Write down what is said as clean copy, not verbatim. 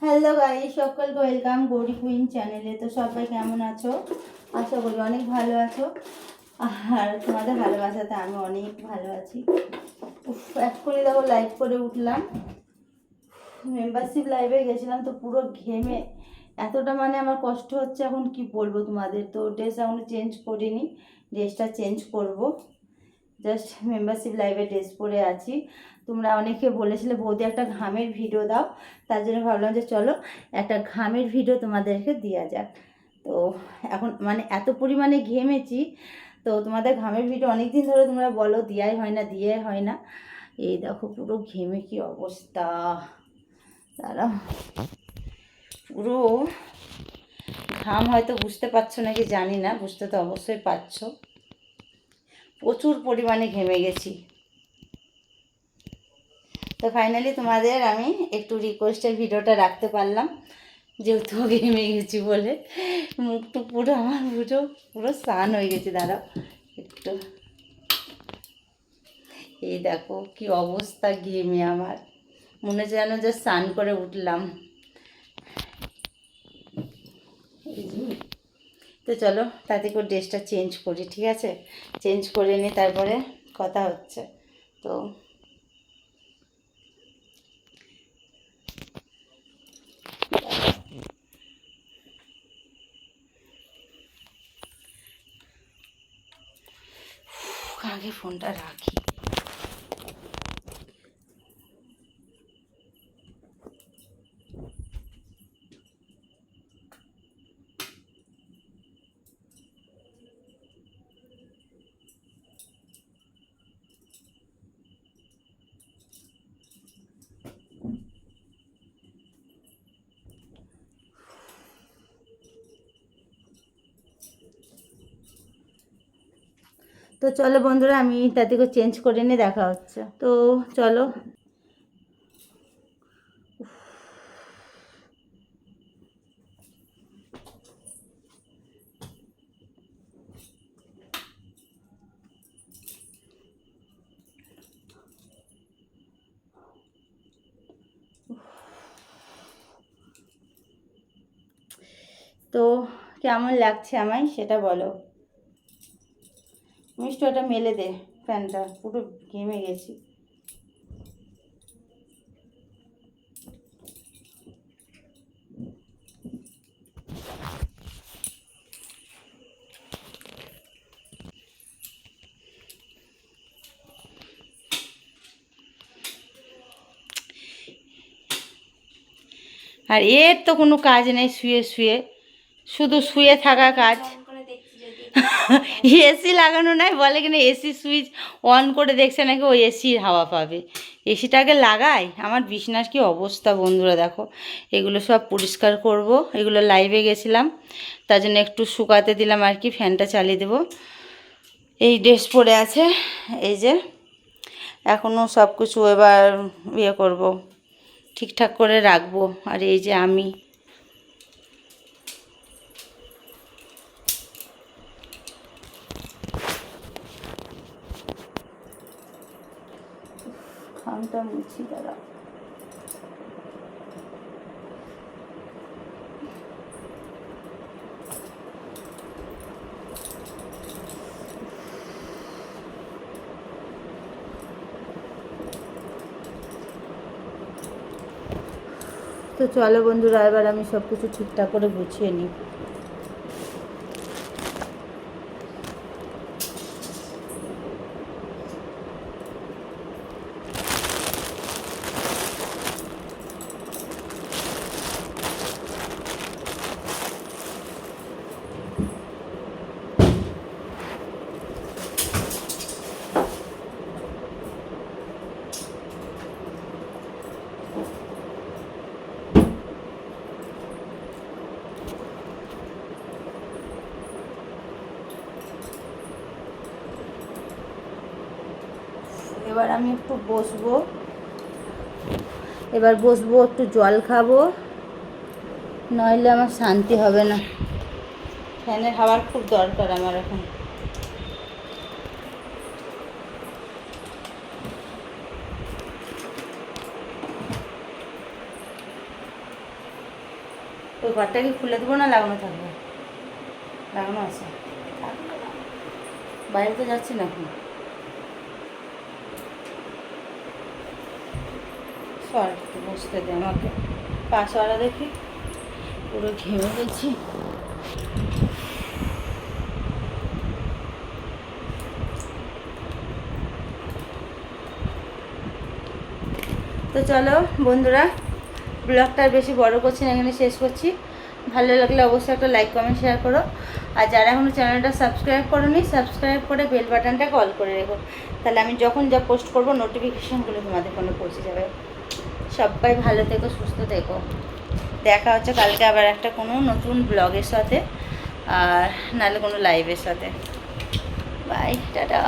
Hello guys, সকলকে welcome Gauri queen চ্যানেলে। তো সবাই কেমন আছো? আশা করি অনেক ভালো আছো। আর তোমাদের ভালোবাসাতে আমি অনেক ভালো আছি। এক্ষুনি দেখো লাইভ করে উঠলাম, মেম্বারশিপ লাইভে গেছিলাম, তো পুরো ঘেমে এতটা আমার কষ্ট হচ্ছে, এখন কি বলবো তোমাদের। তো ড্রেস এখনো চেঞ্জ করিনি, ড্রেসটা চেঞ্জ করব। জাস্ট মেম্বারশিপ লাইভে ড্রেস পরে আছি। তোমরা অনেকে বলেছিলে বৌদি একটা ঘামের ভিডিও দাও, তার জন্য ভাবলাম যে চলো একটা ঘামের ভিডিও তোমাদেরকে দেওয়া যাক। তো এখন এত পরিমাণে ঘেমেছি, তো তোমাদের ঘামের ভিডিও অনেক দিন ধরে তোমরা বলো দেওয়াই হয় না। এই দেখো পুরো ঘেমে কি অবস্থা, তারা পুরো ঘাম হয়তো বুঝতে পারছো নাকি জানি না, বুঝতে তো অবশ্যই পারছো। প্রচুর পরিমাণে ঘেমে গেছি। তো ফাইনালি তোমাদের আমি একটু রিকোয়েস্টের ভিডিওটা রাখতে পারলাম, যেহেতু ঘেমে গেছি বলে। মুখটা পুরো আমার পুরো স্নান হয়ে গেছে। দাঁড়াও একটু, এই দেখো কি অবস্থা ঘেমে, আমার মনে হচ্ছে যেন যে স্নান করে উঠলাম। তো চলো তাতে করে ড্রেসটা চেঞ্জ করি, ঠিক আছে? চেঞ্জ করে নিই, তারপরে কথা হচ্ছে। তো আগে ফোনটা রাখি। তো চলো বন্ধুরা, আমি তাতে করে চেঞ্জ করে নিয়ে দেখা হচ্ছে। তো চলো। তো কেমন লাগছে আমায় সেটা বলো। মিষ্টি ওটা মেলে দে, ফ্যানটা পুরো ঘেমে গেছি। আর এর তো কোনো কাজ নেই, শুয়ে শুয়ে শুধু শুয়ে থাকা কাজ। এসি লাগানো নাই বলে, কিনা এসি সুইচ অন করে দেখছে নাকি ও এসির হাওয়া পাবে। এসিটাকে লাগাই। আমার বিছনার কি অবস্থা বন্ধুরা দেখো। এগুলো সব পরিষ্কার করব, এগুলো লাইভে গেছিলাম তার জন্য একটু শুকাতে দিলাম আর কি, ফ্যানটা চালিয়ে দেবো। এই ড্রেস পরে আছে, এই যে এখনও সব কিছু এবার ইয়ে করব, ঠিকঠাক করে রাখবো। আর এই যে আমি খামটা মুছি, দাঁড়া। তো চলো বন্ধুরা, এবার আমি সব কিছু ঠিকঠাক করে গুছিয়ে নিই। এবার আমি একটু বসবো, একটু জল খাবো, নইলে আমার শান্তি হবে না। ফ্যানের হাওয়ার খুব দরকার আমার এখন। ওই ঘরটাকে খুলে দেবো না লাগানো থাকবে? লাগানো আছে, বাইরে তো যাচ্ছি না এখন। সর একটু বসতে দে আমাকে, পাশওয়ালা দেখি, পুরো ঘেমে গেছি। তো চলো বন্ধুরা, ব্লগটা আর বেশি বড় করছি না, এখানে শেষ করছি। ভালো লাগলে অবশ্যই একটা লাইক কমেন্ট শেয়ার করো। আর যারা এখনও চ্যানেলটা সাবস্ক্রাইব করোনি, সাবস্ক্রাইব করে বেল বাটনটাকে অল করে রেখো, তাহলে আমি যখন যা পোস্ট করবো নোটিফিকেশানগুলো তোমাদের ফোনে পৌঁছে যাবে। সবাই ভালো থেকো, সুস্থ থেকো। দেখা হচ্ছে কালকে আবার একটা কোনো নতুন ব্লগের সাথে, আর নাহলে কোনো লাইভের সাথে। Bye, tata.